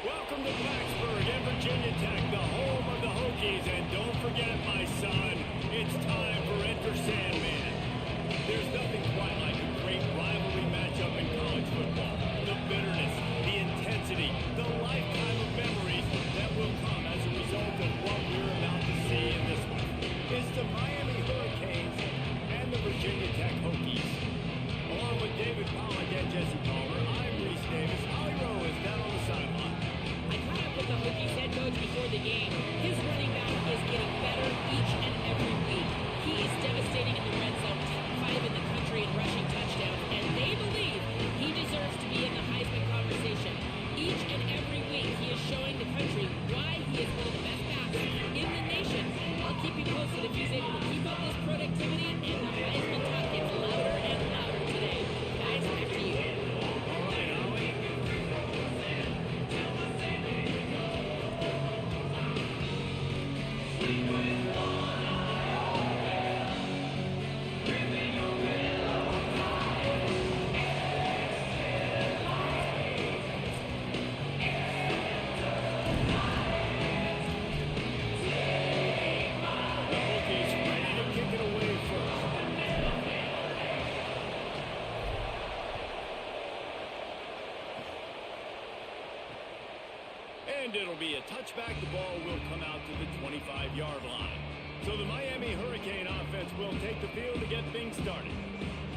Welcome to Blacksburg and Virginia Tech, the home of the Hokies. And don't forget, my son, it's time for Enter Sandman. There's nothing quite like a great rivalry matchup in college football. The bitterness, the intensity, the lifetime of memories that will come as a result of what we're about to see in this one. It's the Miami Hurricanes and the Virginia Tech Hokies. Along with David Pollack and Jesse Palmer, I'm Reese Davis. Ollie Rowe is down on the sideline. I caught up with the Hokies head coach before the game. His running back is getting better each and every week. He is devastating in the red zone, top 5 in the country in rushing touchdowns, and they believe he deserves to be in the Heisman conversation. Each and every week, he is showing the country why he is one of the best backs in the nation. I'll keep you posted if he's able to keep up this productivity, and the Heisman talk gets louder and louder today. Guys, back to you. All right, Ollie. The Hokies ready to kick it away first. And it'll be a touchback. The ball will come out to the 25-yard line. So the Miami Hurricane offense will take the field to get things started.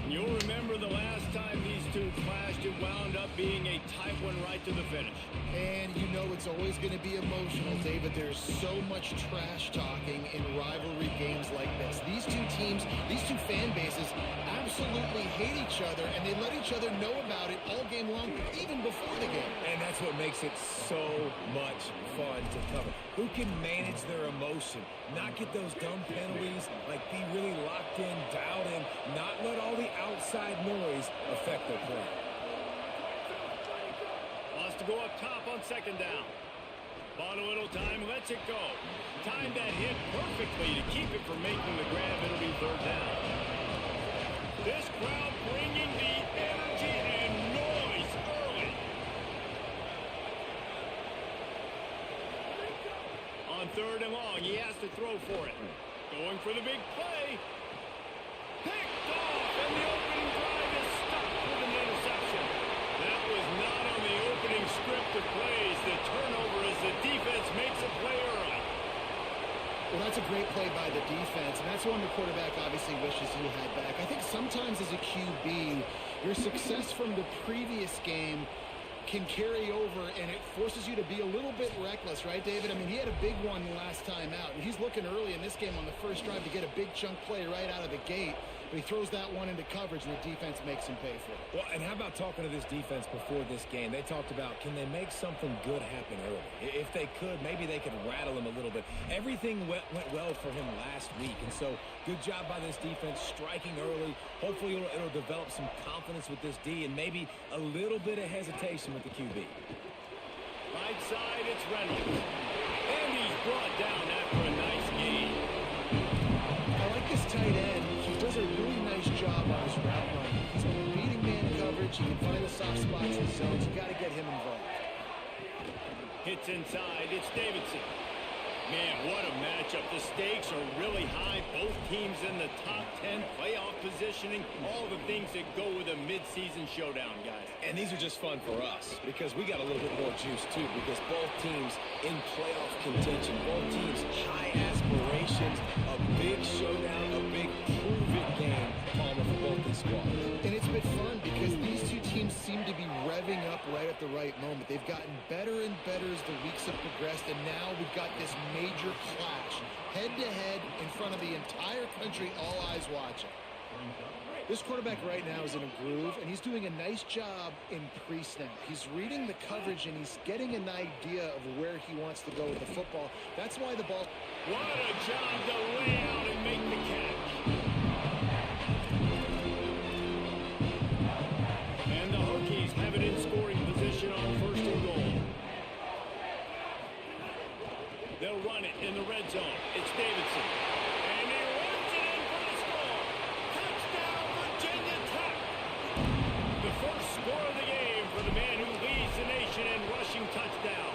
You'll remember the last time these two clashed, it wound up being a tight one right to the finish. And you know it's always going to be emotional, David. There's so much trash talking in rivalry games like this. These two teams, these two fan bases absolutely hate each other, and they let each other know about it all game long, even before the game. And that's what makes it so much fun to cover. Who can manage their emotion, not get those dumb penalties, like be really locked in, dialed in, not let all the outside noise affect their play. Wants to go up top on second down. Bought a little time, lets it go. Timed that hit perfectly to keep it from making the grab. It'll be third down. This crowd bringing the energy and noise early. On third and long, he has to throw for it. Going for the big play. Picked off, and the opening drive is stopped with an interception. That was not on the opening script of plays. The turnover as the defense makes a play early. Well, that's a great play by the defense, and that's one the quarterback obviously wishes he had back. I think sometimes as a QB, your success from the previous game can carry over, and it forces you to be a little bit reckless, right, David? I mean, he had a big one last time out, and he's looking early in this game on the first drive to get a big chunk play right out of the gate, but he throws that one into coverage, and the defense makes him pay for it. Well, and how about talking to this defense before this game? They talked about, can they make something good happen early? If they could, maybe they could rattle him a little bit. Everything went well for him last week, and so good job by this defense striking early. Hopefully it'll develop some confidence with this D and maybe a little bit of hesitation with the QB. Right side, it's Reynolds. And he's brought down after a nice gain. I like this tight end. He does a really nice job on his route running. He's beating man coverage. He can find the soft spots in zones. You got to get him involved. Hits inside, it's Davidson. Man, what a matchup. The stakes are really high. Both teams in the top 10, playoff positioning, all the things that go with a midseason showdown, guys. And these are just fun for us because we got a little bit more juice, too, because both teams in playoff contention, both teams high aspirations, a big showdown, a big prove-it game, Palmer, for both these squads. And it's been fun because these two teams seem to be revving up right at the right moment. They've gotten better and better as the weeks have progressed, and now we've got this major clash, head-to-head in front of the entire country, all eyes watching. This quarterback right now is in a groove, and he's doing a nice job in pre-snap. He's reading the coverage, and he's getting an idea of where he wants to go with the football. That's why the ball... What a job to lay out and make the catch. And the Hokies have it in scoring position on first and goal. They'll run it in the red zone. It's Davidson. And he runs it in for the score. Touchdown, Virginia Tech. The first score of the game for the man who leads the nation in rushing touchdown.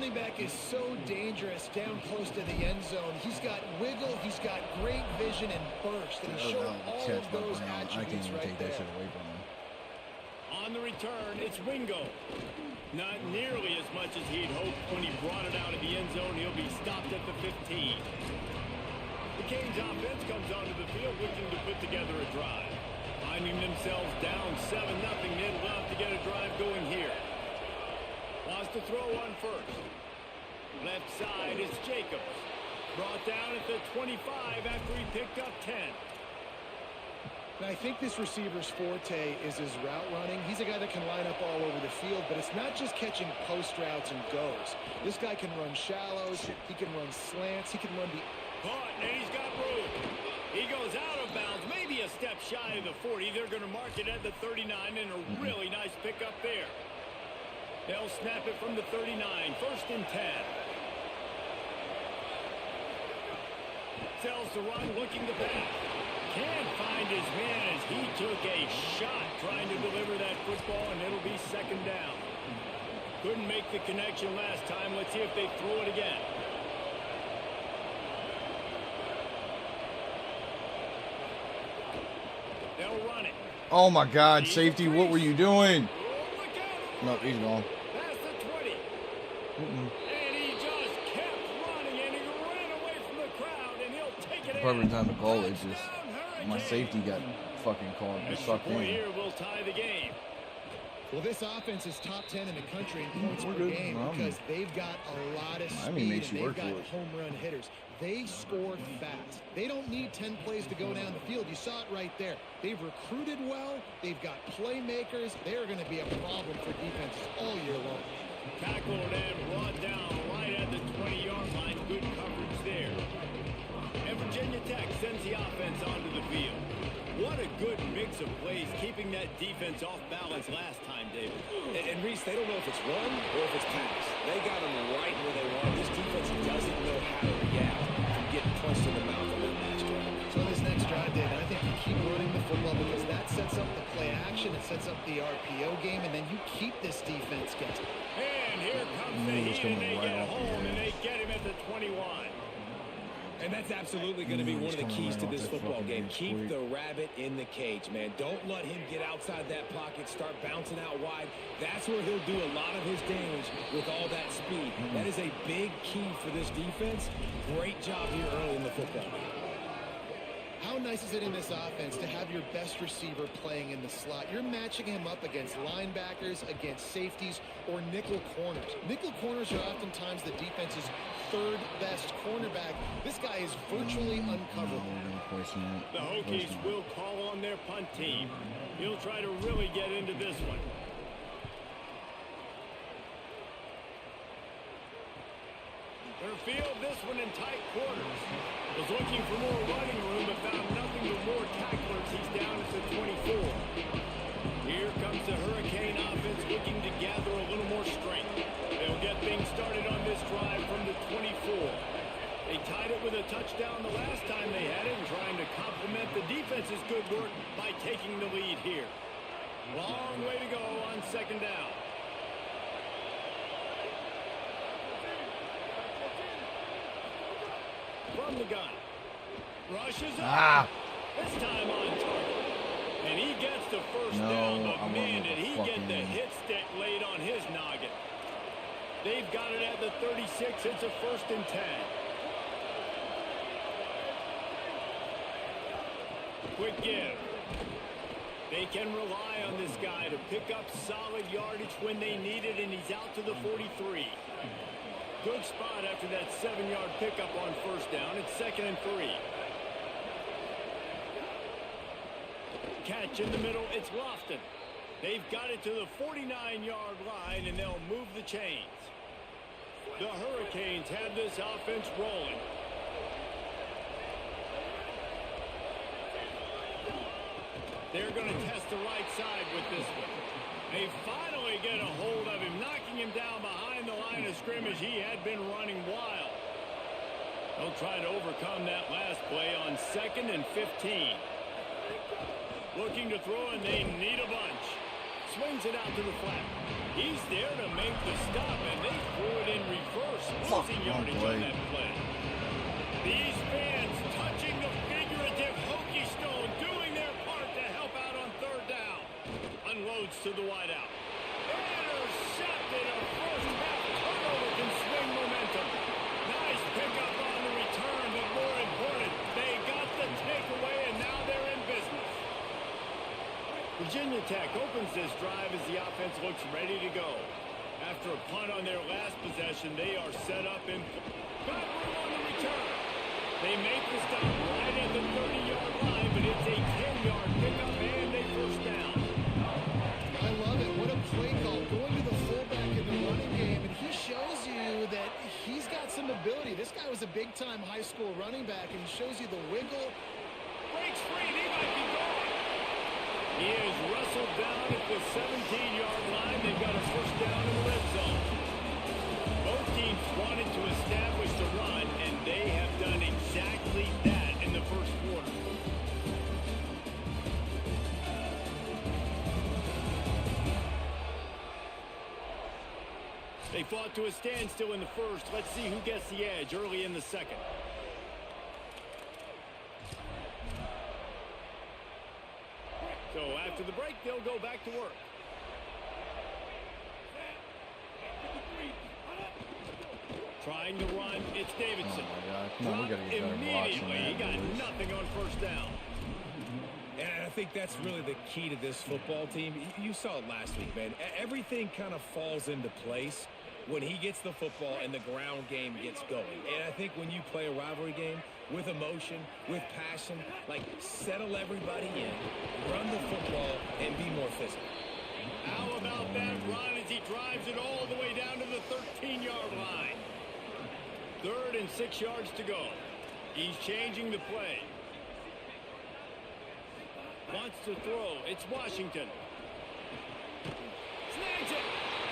running back is so dangerous down close to the end zone. He's got wiggle, he's got great vision and burst, and he showed all of those attributes right there. On the return, it's Wingo. Not nearly as much as he'd hoped when he brought it out of the end zone. He'll be stopped at the 15. The Canes offense comes onto the field looking to put together a drive. Finding themselves down 7-0, they'd love to get a drive going here. Wants to throw on first. Left side is Jacobs. Brought down at the 25 after he picked up 10. And I think this receiver's forte is his route running. He's a guy that can line up all over the field, but it's not just catching post routes and goes. This guy can run shallows, he can run slants, he can run the... Caught, and he's got room. He goes out of bounds, maybe a step shy of the 40. They're going to mark it at the 39, and a really nice pickup there. They'll snap it from the 39, 1st and 10. Sells the run, looking to pass. Can't find his man as he took a shot trying to deliver that football, and it'll be 2nd down. Couldn't make the connection last time. Let's see if they throw it again. They'll run it. Oh my God, safety, what were you doing? No, he's gone. Past the 20. And he just kept running, and he ran away from the crowd, and he'll take it in. Perfect time to call it. Just my safety got fucking caught. Just Extra sucked point in. here will tie the game. Well, this offense is top 10 in the country in points per game because they've got a lot of speed and they've got home run hitters. They score fast. They don't need 10 plays to go down the field. You saw it right there. They've recruited well. They've got playmakers. They're going to be a problem for defenses all year long. Tackled and brought down right at the 20-yard line. Good coverage there. And Virginia Tech sends the offense onto the field. What a good mix of plays, keeping that defense off balance last time, David. And Reese, they don't know if it's run or if it's pass. They got them right where they want. This defense doesn't know how to react from getting punched in the mouth on that last drive. So this next drive, David, I think you keep running the football because that sets up the play action, it sets up the RPO game, and then you keep this defense guessing. And here comes the heat, and they get home, and they get him at the 21. And that's absolutely going to be one of the keys to this football game. Keep the rabbit in the cage, man. Don't let him get outside that pocket, start bouncing out wide. That's where he'll do a lot of his damage with all that speed. That is a big key for this defense. Great job here early in the football game. How nice is it in this offense to have your best receiver playing in the slot? You're matching him up against linebackers, against safeties, or nickel corners. Nickel corners are oftentimes the defense's 3rd best cornerback. This guy is virtually uncoverable. The Hokies will call on their punt team. He'll try to really get into this one. They'll field this one in tight quarters. Was looking for more running room, but found nothing but more tacklers. He's down at the 24. Here comes the Hurricane offense looking to gather a little more strength. They'll get things started on this drive from the 24. They tied it with a touchdown the last time they had it, and trying to complement the defense's good work by taking the lead here. Long way to go on 2nd down. From the gun. Rushes up. This time on target. And he gets the first down, but man, did he get the hit stick laid on his noggin. They've got it at the 36. It's a 1st and 10. Quick give. They can rely on this guy to pick up solid yardage when they need it, and he's out to the 43. Good spot after that 7-yard pickup on 1st down. It's 2nd and 3. Catch in the middle. It's Lofton. They've got it to the 49-yard line, and they'll move the chains. The Hurricanes have this offense rolling. They're going to test the right side with this one. They finally get a hold of him, knocking him down behind the line of scrimmage. He had been running wild. They'll try to overcome that last play on 2nd and 15. Looking to throw, and they need a bunch. Swings it out to the flat. He's there to make the stop, and they threw it in reverse. Losing yardage on that play. These fans touching the figurative Hokie stone, doing their part to help out on third down. Unloads to the wideout. Intercepted. A first half turnover can swing momentum. Nice pickup on the return, but more important, they got the takeaway, and now they're in business. Virginia Tech opens this drive as the offense looks ready to go. After a punt on their last possession, they are set up in got room on the return. They make the stop right at the 30-yard line, but it's a 10-yard pickup and a first down. I love it. What a play call. Going to the fullback in the running game, and he shows you that he's got some ability. This guy was a big-time high school running back, and he shows you the wiggle. Breaks free, and he might be gone. He is wrestled down at the 17-yard line. They've got a first down in the red zone. Both teams wanted to establish the run, and they have done exactly that in the first quarter. They fought to a standstill in the first. Let's see who gets the edge early in the second. So after the break, they'll go back to work. Trying to run, it's Davidson. Oh my God. Come on, we gotta get better blocks on Immediately, he that, got boys. nothing on first down. And I think that's really the key to this football team. You saw it last week, man. Everything kind of falls into place when he gets the football and the ground game gets going. And I think when you play a rivalry game with emotion, with passion, like settle everybody in, run the football, and be more physical. How about that run as he drives it all the way down to the 13-yard line? 3rd and 6 yards to go. He's changing the play. Wants to throw. It's Washington. Snags it.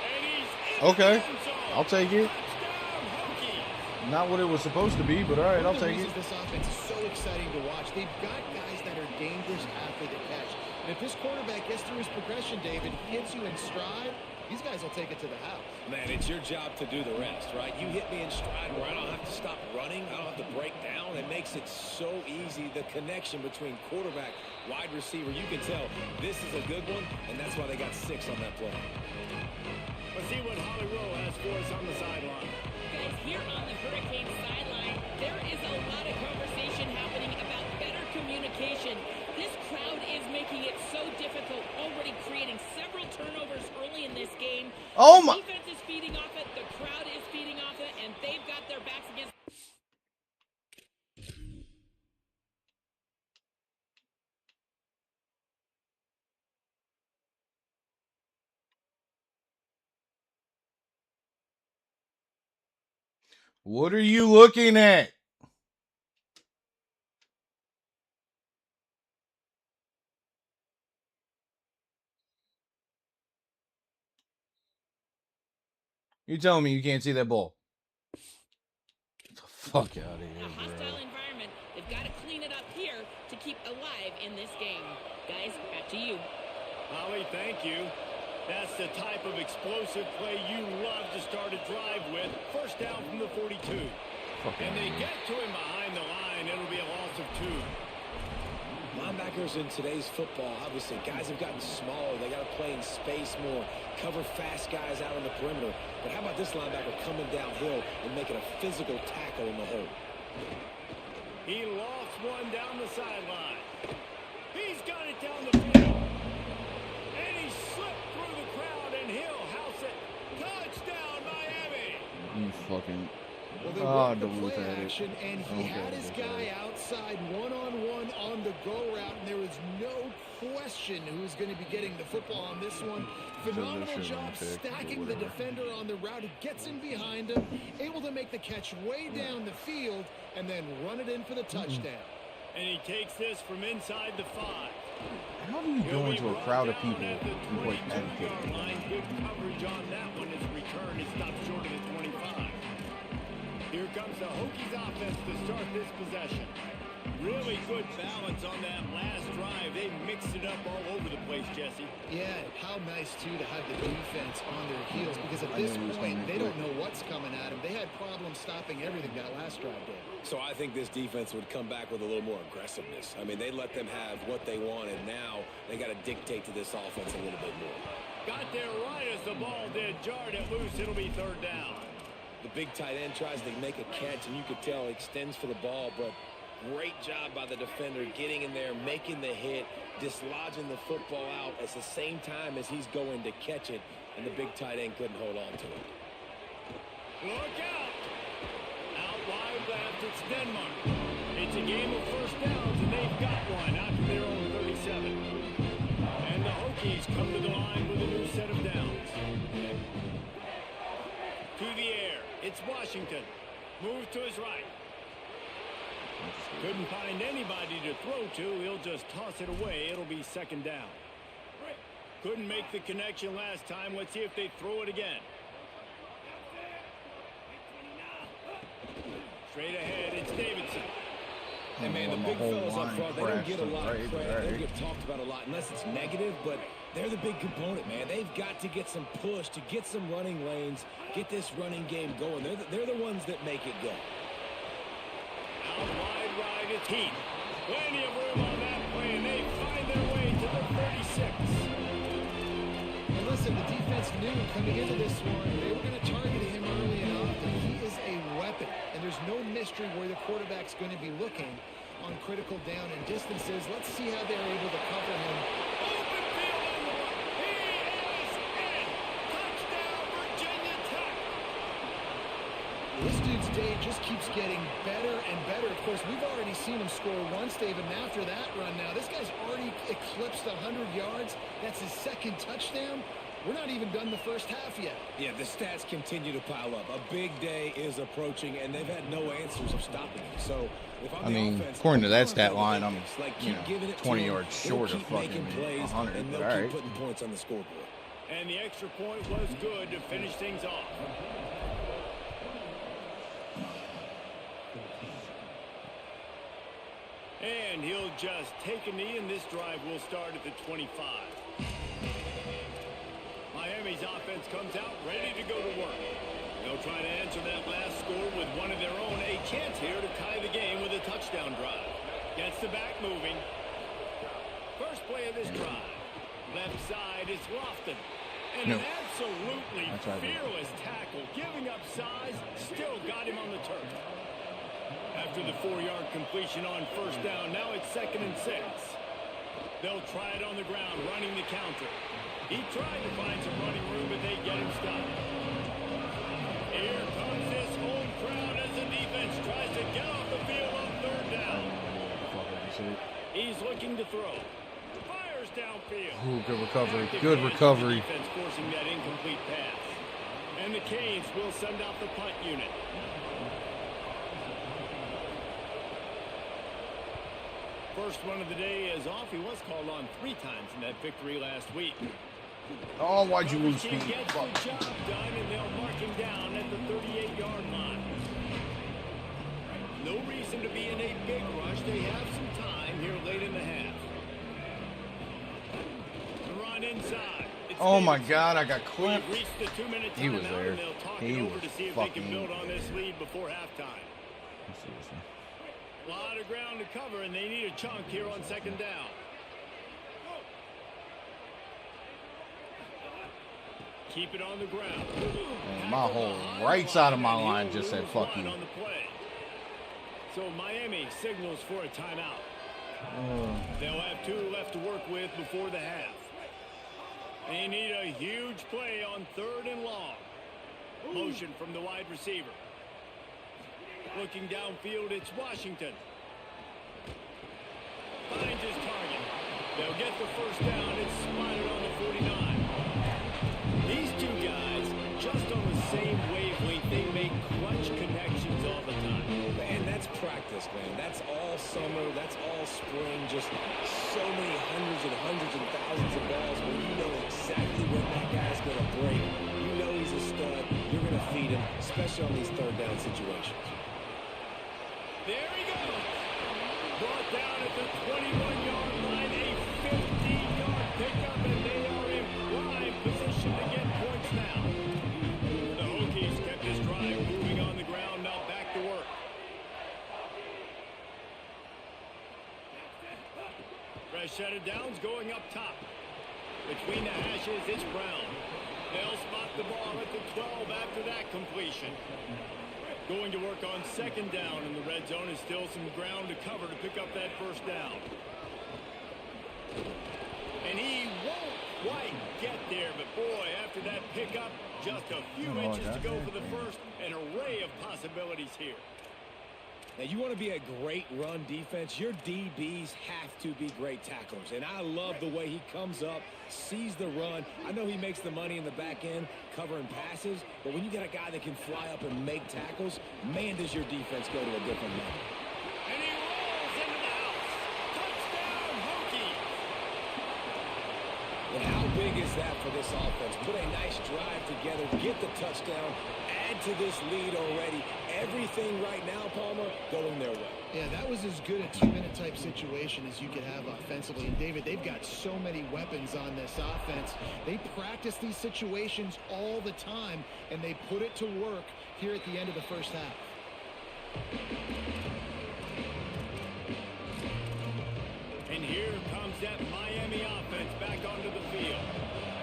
And he's in Okay. the end zone. I'll take it. Touchdown, Hokie. Not what it was supposed to be, but all right, One I'll of the take it. reasons this offense is so exciting to watch, they've got guys that are dangerous after the catch. And if this quarterback gets through his progression, David, hits you in stride, these guys will take it to the house. Man, it's your job to do the rest, right? You hit me in stride where I don't have to stop running. I don't have to break down. It makes it so easy. The connection between quarterback, wide receiver, you can tell this is a good one, and that's why they got 6 on that play. Let's see what Holly Rowe has for us on the sideline. Guys, here on the Hurricane sideline, there is a lot of conversation happening about better communication. This crowd is making it so difficult, already creating several turnovers early in this game. Oh my! The defense is feeding off it, the crowd is feeding off it, and they've got their backs against. What are you looking at? You telling me you can't see that ball? Get the fuck out of A here, hostile bro. environment. They've got to clean it up here to keep alive in this game. Guys, back to you. Holly, thank you. That's the type of explosive play you love to start a drive with. First down from the 42. And they get to him behind the line. It'll be a loss of 2. Linebackers in today's football, obviously, guys have gotten smaller. They got to play in space more, cover fast guys out on the perimeter. But how about this linebacker coming downhill and making a physical tackle in the hole? He lofts one down the sideline. He's got it down the field. And he slipped through the crowd, and he'll house it. Touchdown, Miami. You fucking. Well, they Ah, worked the Duluth play had it. action, and he had his guy outside one-on-one on the go route, and there was no question who's going to be getting the football on this one. Phenomenal job stacking the defender on the route. He gets in behind him, able to make the catch way down the field, and then run it in for the touchdown. And he takes this from inside the 5. How do you go into a crowd of people At the and play 22-yard line. Good coverage on that one. His return is stopped short of the 25. Here comes the Hokies offense to start this possession. Really good balance on that last drive. They mixed it up all over the place, Jesse. Yeah, how nice, too, to have the defense on their heels, because at this point, they don't know what's coming at them. They had problems stopping everything that last drive did. So I think this defense would come back with a little more aggressiveness. I mean, they let them have what they wanted. Now they got to dictate to this offense a little bit more. Got there right as the ball did. Jarred it loose. It'll be third down. The big tight end tries to make a catch, and you could tell he extends for the ball, but great job by the defender getting in there, making the hit, dislodging the football out at the same time as he's going to catch it, and the big tight end couldn't hold on to it. Look out! Out wide left, it's Denmark. It's a game of first downs, and they've got one out to their own 37. And the Hokies come to the line with a new set of downs. To the air, it's Washington. Moves to his right. Couldn't find anybody to throw to. He'll just toss it away. It'll be second down. Couldn't make the connection last time. Let's see if they throw it again. Straight ahead, it's Davidson. And man, the big fellas up front, they don't get a lot of credit. They don't get talked about a lot unless it's negative, but they're the big component, man. They've got to get some push, to get some running lanes, get this running game going. They're the ones that make it go. Out wide right, it's Heath. Plenty of room on that play, and they find their way to the 36. And listen, the defense knew coming into this one, they were going to target him early and often. He is a weapon, and there's no mystery where the quarterback's going to be looking on critical down and distances. Let's see how they're able to cover him. Open field on the run. He is in. Touchdown, Virginia Tech. This dude's day just keeps getting better and better. Of course, we've already seen him score once, David, and after that run now, this guy's already eclipsed 100 yards. That's his second touchdown. We're not even done the first half yet. Yeah, the stats continue to pile up. A big day is approaching, and they've had no answers of stopping it. So, if I'm the offense, according to that stat line, I'm keep giving it 20 to yards them. short They'll of keep fucking making plays, 100. and they'll All keep right. putting points on the scoreboard. And the extra point was good to finish things off. And he'll just take a knee, and this drive will start at the 25. Miami's offense comes out ready to go to work. They'll try to answer that last score with one of their own. A chance here to tie the game with a touchdown drive. Gets the back moving. First play of this drive. Left side is Lofton. And an absolutely fearless tackle. Giving up size, still got him on the turf. After the 4-yard completion on first down, now it's 2nd and 6. They'll try it on the ground, running the counter. He tried to find some running room, but they get him stopped. Here comes this home crowd as the defense tries to get off the field on 3rd down. He's looking to throw. Fires downfield. Ooh, good recovery. Good recovery. Defense forcing that incomplete pass. And the Canes will send out the punt unit. First one of the day is off. He was called on 3 times in that victory last week. Oh, why'd you lose speed? Gets the job done, and they'll mark him down at the 38-yard line. No reason to be in a big rush. They have some time here late in the half. The run inside. It's Oh my Davidson. God, I got clipped. We've reached the 2-minute He was timeout, there. and they'll talk He it over was to see if they can fucking build on this there. lead before halftime. A lot of ground to cover, and they need a chunk here on 2nd down. Keep it on the ground. Man, my whole right side of my line just said fuck you. On the play. So Miami signals for a timeout. They'll have 2 left to work with before the half. They need a huge play on 3rd and long. Motion from the wide receiver. Looking downfield, it's Washington. Finds his target. They'll get the first down. It's spotted on the 49. These 2 guys just on the same wavelength. They make clutch connections all the time. Man, that's practice, man. That's all summer. That's all spring. Just so many hundreds and thousands of balls where you know exactly when that guy's going to break. You know he's a stud. You're going to feed him. especially on these third down situations. There he goes. Brought down at the 21-yard line, a 15-yard pickup, and they are in prime position to get points now. The Hokies kept this drive moving on the ground, now back to work. Fresh set of downs going up top. Between the hashes, it's Brown. They'll spot the ball at the 12 after that completion. Going to work on second down in the red zone is still some ground to cover to pick up that first down. And he won't quite get there, but boy, after that pickup, just a few inches to go for the first. An array of possibilities here. Now, you want to be a great run defense, your DBs have to be great tacklers. And I love the way he comes up, sees the run. I know he makes the money in the back end covering passes, but when you got a guy that can fly up and make tackles, man, does your defense go to a different level. And he rolls into the house. Touchdown, Hokies. And how big is that for this offense? Put a nice drive together, get the touchdown, add to this lead already. Everything right now, Palmer, going their way. Yeah, that was as good a two-minute type situation as you could have offensively. And, David, they've got so many weapons on this offense. They practice these situations all the time, and they put it to work here at the end of the first half. And here comes that Miami offense back onto the field.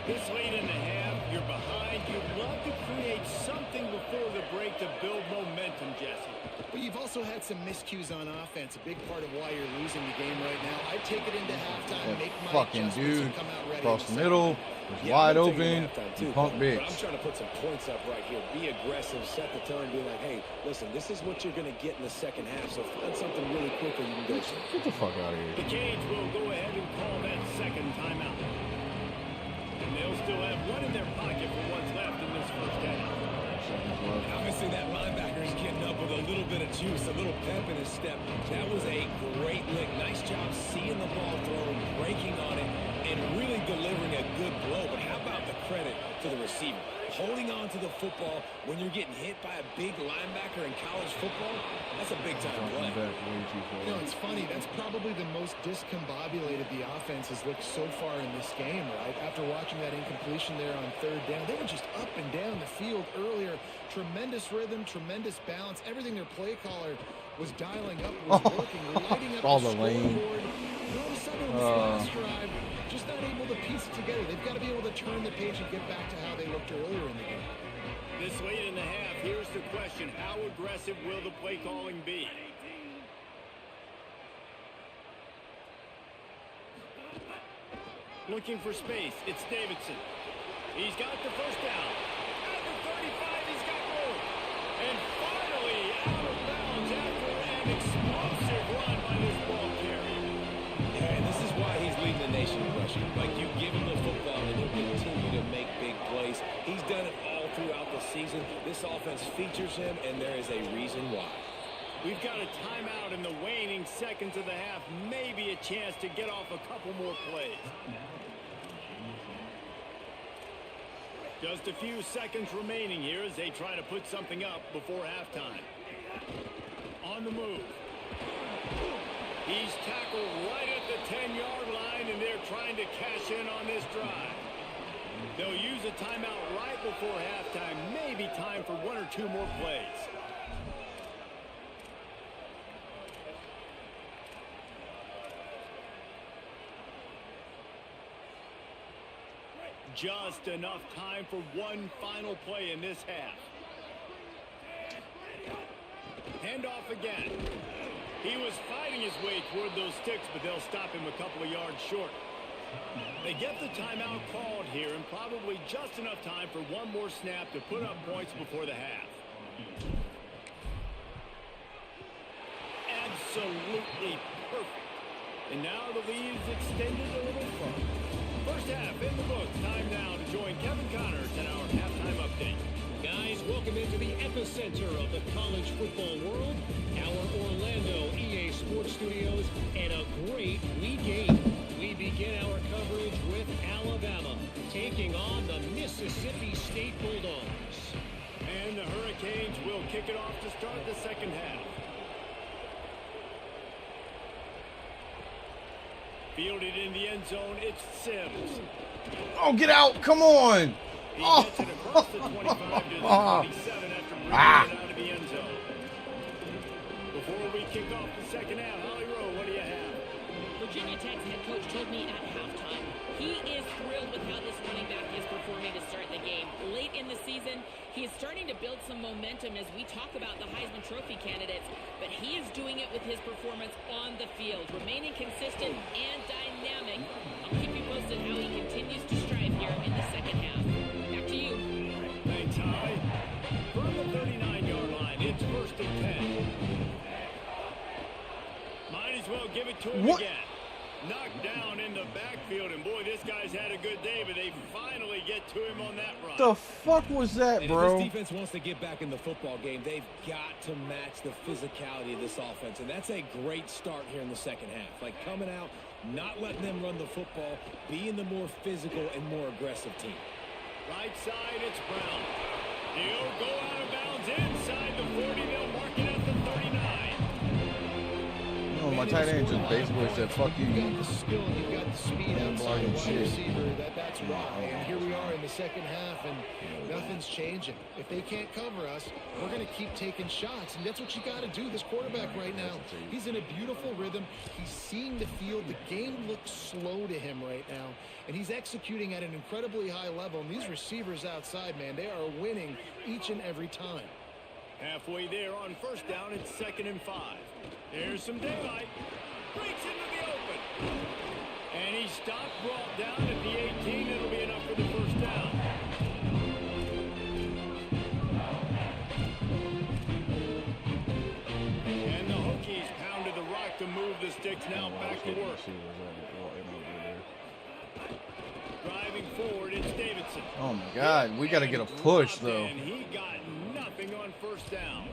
This late in the half, you're behind. You'd love to create something before the break to build momentum, Jesse. But you've also had some miscues on offense, a big part of why you're losing the game right now. I take it into halftime, make my Fucking adjustments, dude and come out ready. across the middle, was wide open, punk bitch. But I'm trying to put some points up right here. Be aggressive, set the tone, be like, hey, listen, this is what you're going to get in the second half, so find something really quick and you can go. Get the fuck out of here. The Canes will go ahead and call that second timeout. And they'll still have one in their pocket for what's left in this first half. Obviously, that linebacker is getting up with a little bit of juice, a little pep in his step. That was a great lick. Nice job seeing the ball thrown, breaking on it, and really delivering a good blow. But how about the credit to the receiver? Holding on to the football when you're getting hit by a big linebacker in college football, that's a big-time play. You know, it's funny. That's probably the most discombobulated the offense has looked so far in this game, right? After watching that incompletion there on third down, they were just up and down the field earlier. Tremendous rhythm, tremendous balance. Everything their play caller was dialing up was working, lighting up all the the lane. scoreboard. And all of a sudden, on this last drive, just not able to piece it together. They've got to be able to turn the page and get back to how they looked earlier in the game. This late in the half, here's the question. How aggressive will the play calling be? Looking for space. It's Davidson. He's got the first down. At the 35, he's got room. And finally, out of bounds after an explosive run by this ball carrier. Yeah, and this is why he's leading the nation in rushing. Like, you give him the football and he'll continue to make big plays. He's done it all throughout the season. This offense features him, and there is a reason why. We've got a timeout in the waning seconds of the half. Maybe a chance to get off a couple more plays. Just a few seconds remaining here as they try to put something up before halftime. On the move. He's tackled right at the 10-yard line, and they're trying to cash in on this drive. They'll use a timeout right before halftime. Maybe time for one or two more plays. Just enough time for one final play in this half. Handoff again. He was fighting his way toward those sticks, but they'll stop him a couple of yards short. They get the timeout called here, and probably just enough time for one more snap to put up points before the half. Absolutely perfect. And now the lead is extended a little further. First half in the books. Time now to join Kevin Connors in our halftime update. Guys, welcome into the epicenter of the college football world, our Orlando EA Sports Studios, and a great league game. We begin our coverage with Alabama taking on the Mississippi State Bulldogs. And the Hurricanes will kick it off to start the second half. Fielded in the end zone, it's Sims. Oh, get out. Come on. He Oh. gets it across the 25 to the 27 after bringing it out of the end zone. Before we kick off the second half, Holly Rowe, what do you have? Virginia Tech's head coach told me at halftime he is thrilled with how this running back is performing to start the game. Late in the season, he is starting to build some momentum as we talk about the Heisman Trophy candidates, but he is doing it with his performance on the field, remaining consistent and dynamic. I'll keep you posted how he continues to strive here in the second half. Back to you. Thanks, Holly. From the 39-yard line, it's first and 10. Might as well give it to him again. Knocked down in the backfield, and boy, this guy's had a good day, but they finally get to him on that run. The fuck was that, And bro? if this defense wants to get back in the football game, they've got to match the physicality of this offense, and that's a great start here in the second half. Like coming out, not letting them run the football, being the more physical and more aggressive team. Right side, it's Brown. He'll go out of bounds inside the 40. They'll mark it at the 39. No, my tight end just basically said, fuck you. You've got the skill and you've got the speed outside blocking the wide shit. receiver. That's why. And here we are in the second half, and nothing's changing. If they can't cover us, we're going to keep taking shots, and that's what you got to do. This quarterback right now, he's in a beautiful rhythm. He's seeing the field. The game looks slow to him right now, and he's executing at an incredibly high level. And these receivers outside, man, they are winning each and every time. Halfway there on first down, it's 2nd and 5. There's some daylight. Breaks into the open. And he stopped, brought down at the 18. It'll be enough for the first down. And the Hokies pounded the rock to move the sticks. Now back to work. Driving forward, it's Davidson. Oh my God, we got to get a push though. And he got nothing on first down.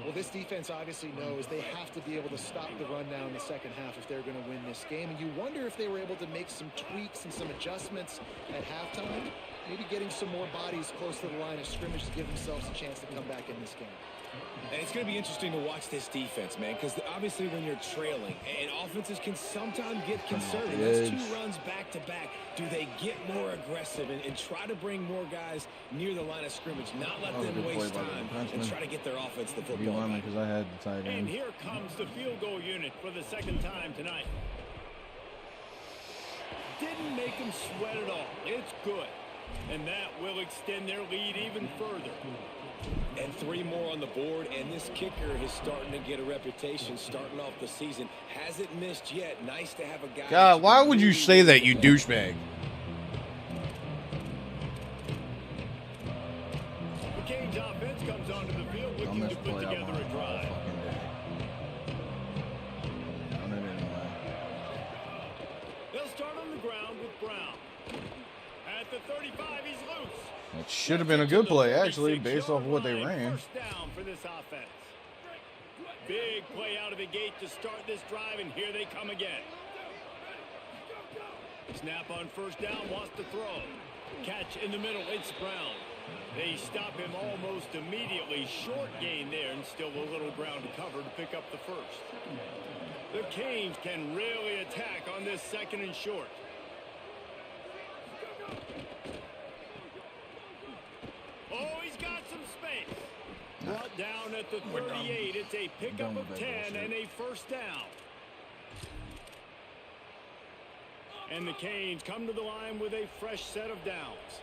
Well, this defense obviously knows they have to be able to stop the run now in the second half if they're going to win this game. And you wonder if they were able to make some tweaks and some adjustments at halftime, maybe getting some more bodies close to the line of scrimmage to give themselves a chance to come back in this game. And it's going to be interesting to watch this defense, man, because obviously when you're trailing, and offenses can sometimes get concerned. That's 2 runs back-to-back. Do they get more aggressive and try to bring more guys near the line of scrimmage, not let them waste time, and try to get their offense the football back? Because I had the tight And end. here comes the field goal unit for the second time tonight. Didn't make them sweat at all. It's good. And that will extend their lead even further. And 3 more on the board, and this kicker is starting to get a reputation starting off the season. Hasn't missed yet. Nice to have a guy. God, why would you say that, you douchebag? The Canes offense comes onto the field I'm looking going to to put play out together my a drive. fucking day. Done it anyway. They'll start on the ground with Brown. At the 35, he's loose. It should have been a good play, actually, based off of what they ran. First down for this offense. Big play out of the gate to start this drive, and here they come again. Snap on first down, wants to throw. Catch in the middle, it's Brown. They stop him almost immediately. Short gain there, and still a little ground to cover to pick up the first. The Canes can really attack on this 2nd and short. Oh, he's got some space. Brought down at the 38. It's a pickup of 10 and a first down. And the Canes come to the line with a fresh set of downs.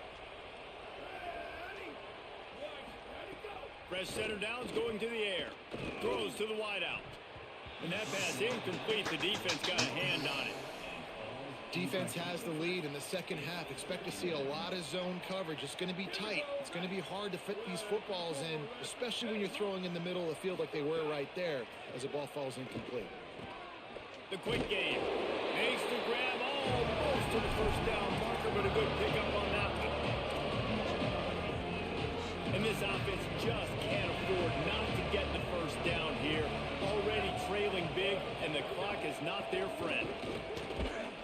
Fresh set of downs going to the air. Throws to the wideout. And that pass incomplete. The defense got a hand on it. Defense has the lead in the second half. Expect to see a lot of zone coverage. It's going to be tight. It's going to be hard to fit these footballs in, especially when you're throwing in the middle of the field like they were right there as the ball falls incomplete. The quick game. Makes the grab almost to the first down marker, but a good pickup on that one. And this offense just can't afford not to get the first down here. Already trailing big, and the clock is not their friend.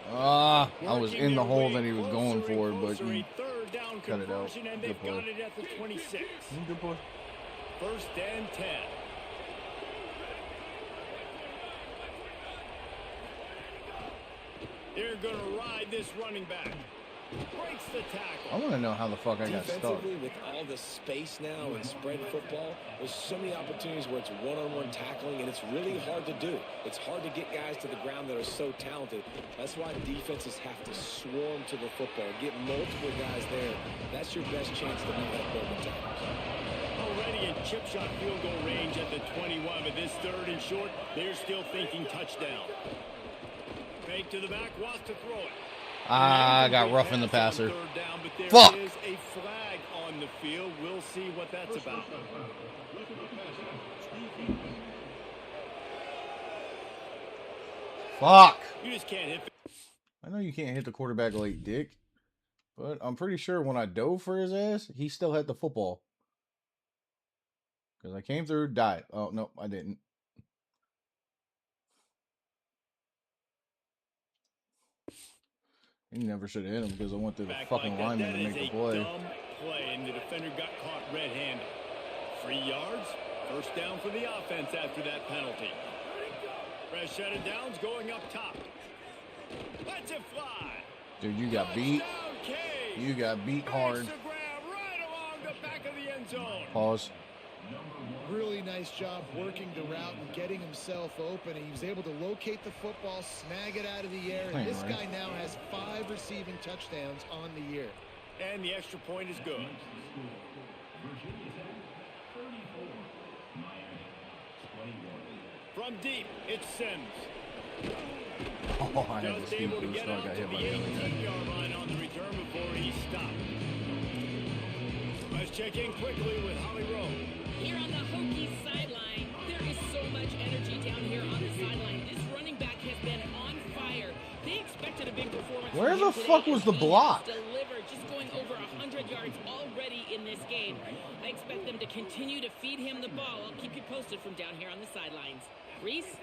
I was in the hole that he was going for, but he down Cut it out. conversion, and Good they've play. got it at the 26. Good play. 1st and 10. They're going to ride this running back. Breaks the I tackle. want to know how the fuck I got stuck. Defensively, with all the space now and spread football, there's so many opportunities where it's one-on-one tackling, and it's really hard to do. It's hard to get guys to the ground that are so talented. That's why defenses have to swarm to the football, get multiple guys there. That's your best chance to not have broken tackles. Already in chip shot field goal range at the 21, but this 3rd and short, they're still thinking touchdown. Fake to the back, wants to throw it. I got rough in the passer. Down, but there Fuck. is a flag on the field. We'll see what that's about. Fuck. You just can't hit. I know you can't hit the quarterback late, dick. But I'm pretty sure when I dove for his ass, he still had the football. Because I came through, died. Oh, no, I didn't. He never should have hit him because I went through the Back fucking like that. lineman That to is make the a play. dumb play, and the defender got caught red-handed. 3 yards. 1st down for the offense after that penalty. Fresh set of downs going up top. Lets it fly. Dude, you got beat. Touchdown, Cade. You got beat hard. Makes the grab right along the back of the end zone. Pause. Really nice job working the route and getting himself open. He was able to locate the football, snag it out of the air, and Ain't this right. guy now has 5 receiving touchdowns on the year. And the extra point is good. From deep, it's Sims. Oh, I had the Just speed able to boost, get so I out got to hit the by the other guy. 18-yard line on the return before he stopped. Let's check in quickly with Holly Rowe. Here on the Hokies sideline, there is so much energy down here on the sideline. This running back has been on fire. They expected a big performance. Where from the him today, fuck was and the he block? has delivered, just going over 100 yards already in this game. I expect them to continue to feed him the ball. I'll keep you posted from down here on the sidelines. Reese?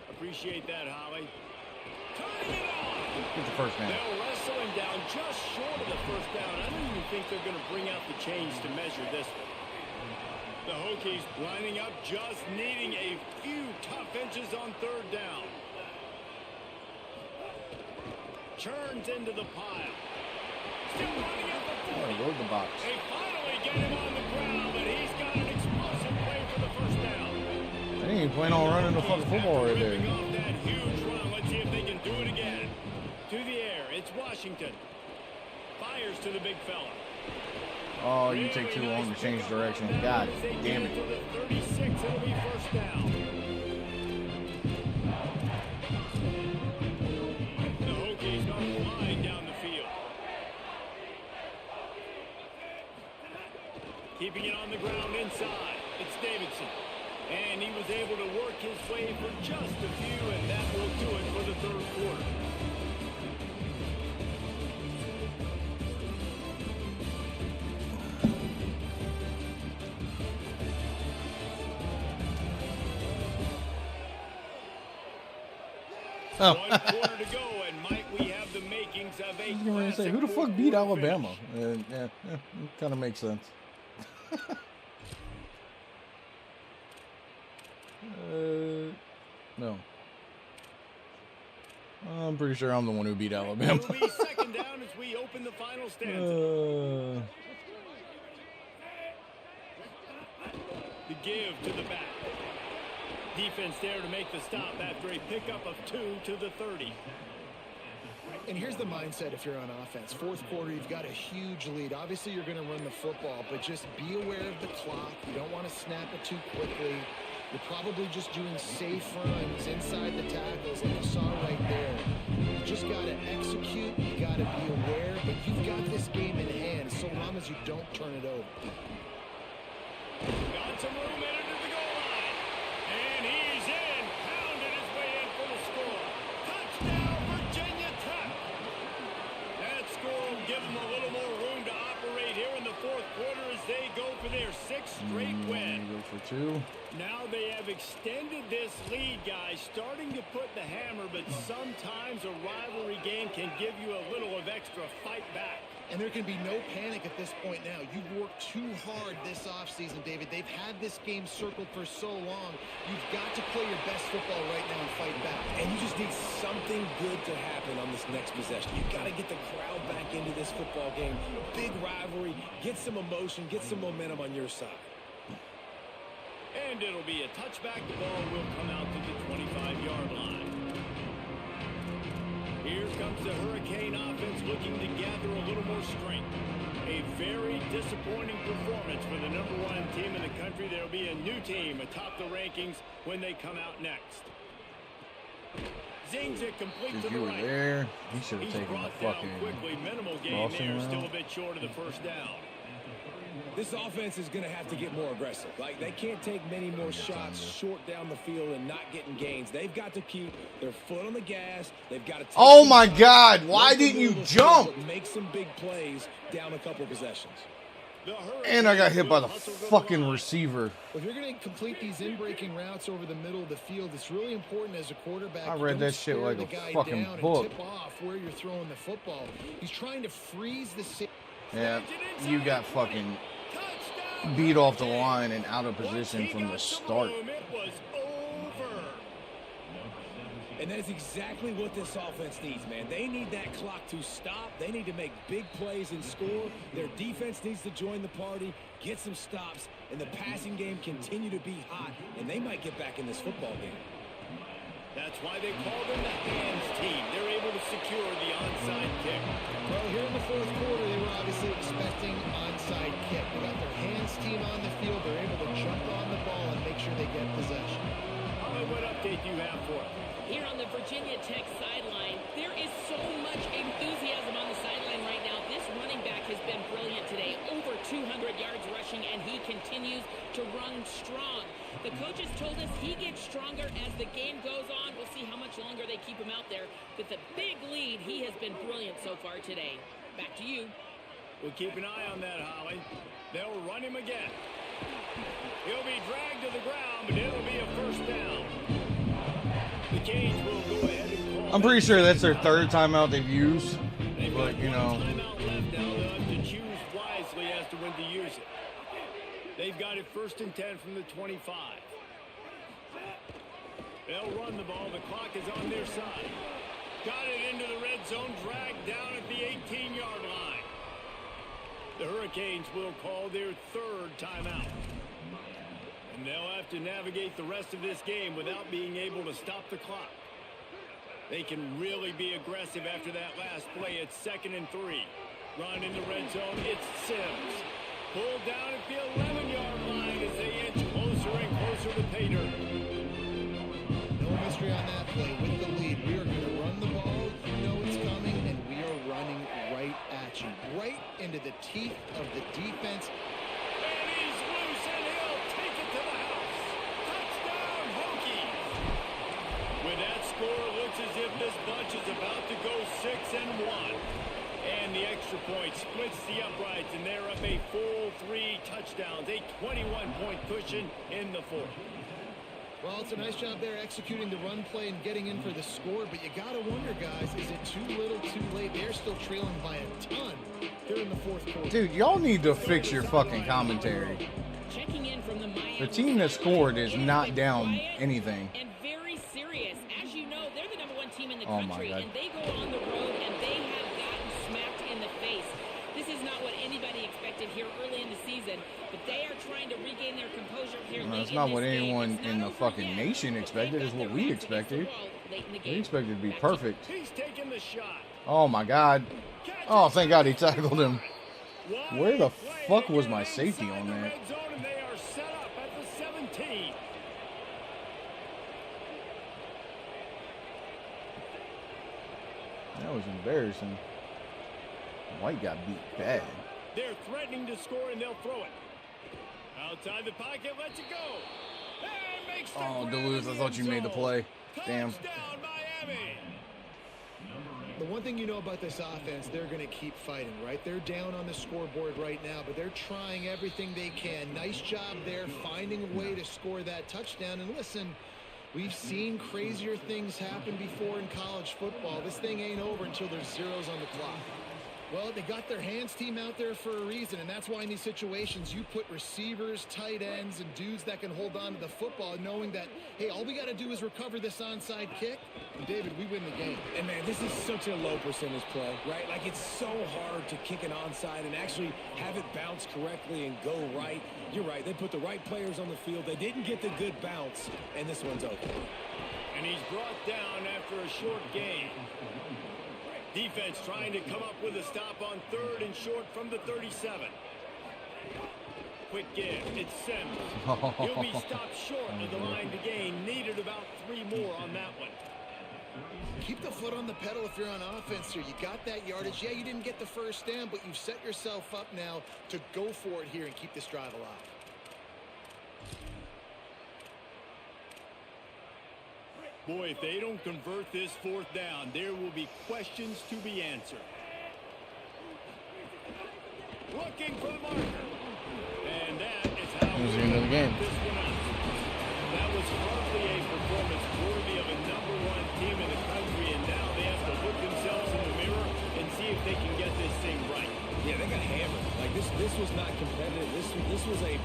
Appreciate that, Holly. Turning it on. Get the first down. They'll wrestle him down just short of the 1st down. I don't even think they're going to bring out the chains to measure this one. The Hokies lining up, just needing a few tough inches on 3rd down. Churns into the pile. Still running at the 40. Oh, load the box. They finally get him on the ground, but he's got an explosive play for the 1st down. They ain't planning on running the fucking football right Ripping there. off that huge run. Let's see if they can do it again. To the air, it's Washington. Fires to the big fella. Oh, you take too long to change direction. God damn it. To the 36, it'll be 1st down. The Hokies are flying down the field. Keeping it on the ground inside. It's Davidson. And he was able to work his way for just a few, and that will do it for the 3rd quarter. Oh. 1 quarter to go, and might we have the makings of a I was going to say, classic who the fuck fourth beat quarter Alabama? finish. Yeah, it kind of makes sense. No. I'm pretty sure I'm the one who beat Alabama. It'll be 2nd down as we open the final stanza. The give to the back. Defense there to make the stop after a pickup of 2 to the 30. And here's the mindset if you're on offense. 4th quarter, you've got a huge lead. Obviously, you're going to run the football, but just be aware of the clock. You don't want to snap it too quickly. You're probably just doing safe runs inside the tackles like you saw right there. You just got to execute. You got to be aware, but you've got this game in hand so long as you don't turn it over. Got some room in under the goal line. And he's in. Pounded his way in for the score. Touchdown, Virginia Tech. That score will give them a little more room to operate here in the 4th quarter as they go for their 6th straight win. Go for 2. Now they have extended this lead, guys, starting to put the hammer, but sometimes a rivalry game can give you a little of extra fight back. And there can be no panic at this point now. You've worked too hard this offseason, David. They've had this game circled for so long. You've got to play your best football right now and fight back. And you just need something good to happen on this next possession. You got to get the crowd back into this football game. Big rivalry. Get some emotion. Get some momentum on your side. And it'll be a touchback. The ball will come out to the 25-yard line. Here comes the Hurricane offense looking to gather a little more strength. A very disappointing performance for the #1 team in the country. There'll be a new team atop the rankings when they come out next. Zings it complete to the You were right. there. He should have He's taken the brought down fucking quickly. Minimal gain crossing there. Still a route. bit short of the first down. This offense is going to have to get more aggressive. Like, they can't take many more shots short down the field and not getting gains. They've got to keep their foot on the gas. They've got to take Oh some my shots, God, why let them didn't you move the jump? field, but make some big plays down a couple possessions. The And I got hit by the Hurricanes will hustle to fucking line. receiver. If you're going to complete these in-breaking routes over the middle of the field, it's really important as a quarterback. I you read don't that shit stare like the a guy fucking down book. And tip off where you're throwing the football. He's trying to freeze the safety. Yeah, you got fucking beat off the line and out of position from the start. It was over. And that is exactly what this offense needs, man. They need that clock to stop. They need to make big plays and score. Their defense needs to join the party, get some stops, and the passing game continue to be hot, and they might get back in this football game. That's why they call them the hands team. They're able to secure the onside kick. Well, here in the fourth quarter, they were obviously expecting onside kick. They got their hands team on the field. They're able to jump on the ball and make sure they get possession. Holly, what update do you have for us? Here on the Virginia Tech sideline, there is so much enthusiasm on the sideline right now. This running back has been brilliant today. Over 200 yards rushing, and he continues to run strong. The coaches told us he gets stronger as the game goes on. We'll see how much longer they keep him out there. With a big lead, he has been brilliant so far today. Back to you. We'll keep an eye on that, Holly. They'll run him again. He'll be dragged to the ground, but it'll be a first down. The Canes will go ahead and call. I'm pretty sure that's their third timeout they've used. They've But, got you know, one timeout left now. They'll have to choose wisely as to when to use it. They've got it 1st and 10 from the 25. They'll run the ball. The clock is on their side. Got it into the red zone, dragged down at the 18-yard line. The Hurricanes will call their 3rd timeout. And they'll have to navigate the rest of this game without being able to stop the clock. They can really be aggressive after that last play. It's 2nd and 3. Run in the red zone. It's Sims. Pulled down at the 11-yard line as they inch closer and closer to pay dirt. No mystery on that play. With the lead, we are going to run the ball. You know it's coming, and we are running right at you. Right into the teeth of the defense. And he's loose, and he'll take it to the house. Touchdown, Hokies. With that score, it looks as if this bunch is about to go 6-1. And the extra point splits the uprights, and they're up a full 3 touchdowns, a 21-point cushion in the 4th. Well, it's a nice job there executing the run play and getting in for the score, but you got to wonder, guys, is it too little, too late? They're still trailing by a ton here in the 4th quarter. Dude, y'all need to fix your fucking commentary. Checking in from the Miami The team that scored is It has not been down quiet anything. And very serious. As you know, they're the #1 team in the Oh, my country, God. and they go on the road, and they have gotten smacked in the face. This is not what anybody expected here early in the season, but they are trying to regain their composure here No, late it's in not this what game. anyone It's in not the over fucking yet, nation but expected. they've Is got what their we backs against the expected. wall late in the We game. expected to be Back to you. perfect. He's taking the shot. Oh my God. Oh, thank God he tackled him. Where the fuck was my safety on that? Red zone, and they are set up at the 17. That was embarrassing. White got beat bad. They're threatening to score, and they'll throw it. Outside the pocket, lets it go. And makes the Oh, grab Duluth, in I the thought you made the end play. zone. Damn. Touchdown, Miami. The one thing you know about this offense, they're going to keep fighting, right? They're down on the scoreboard right now, but they're trying everything they can. Nice job there, finding a way to score that touchdown. And listen, we've seen crazier things happen before in college football. This thing ain't over until there's zeros on the clock. Well, they got their hands team out there for a reason, and that's why in these situations you put receivers, tight ends, and dudes that can hold on to the football, knowing that, hey, all we got to do is recover this onside kick, and David, we win the game. And, man, this is such a low percentage play, right? Like, it's so hard to kick an onside and actually have it bounce correctly and go right. You're right. They put the right players on the field. They didn't get the good bounce, and this one's over. And he's brought down after a short gain. Defense trying to come up with a stop on 3rd and short from the 37. Quick give. It's Sims. He'll be stopped short of the line to gain. Needed about 3 more on that one. Keep the foot on the pedal if you're on offense here. You got that yardage. Yeah, you didn't get the first down, but you've set yourself up now to go for it here and keep this drive alive. Boy, if they don't convert this 4th down, there will be questions to be answered. Looking for the marker. And that is how That's the end of the game. this one out. That was hardly a performance worthy of a #1 team in the country, and now they have to look themselves in the mirror and see if they can get this thing right. Yeah, they got hammered. Like, this was not competitive. This was a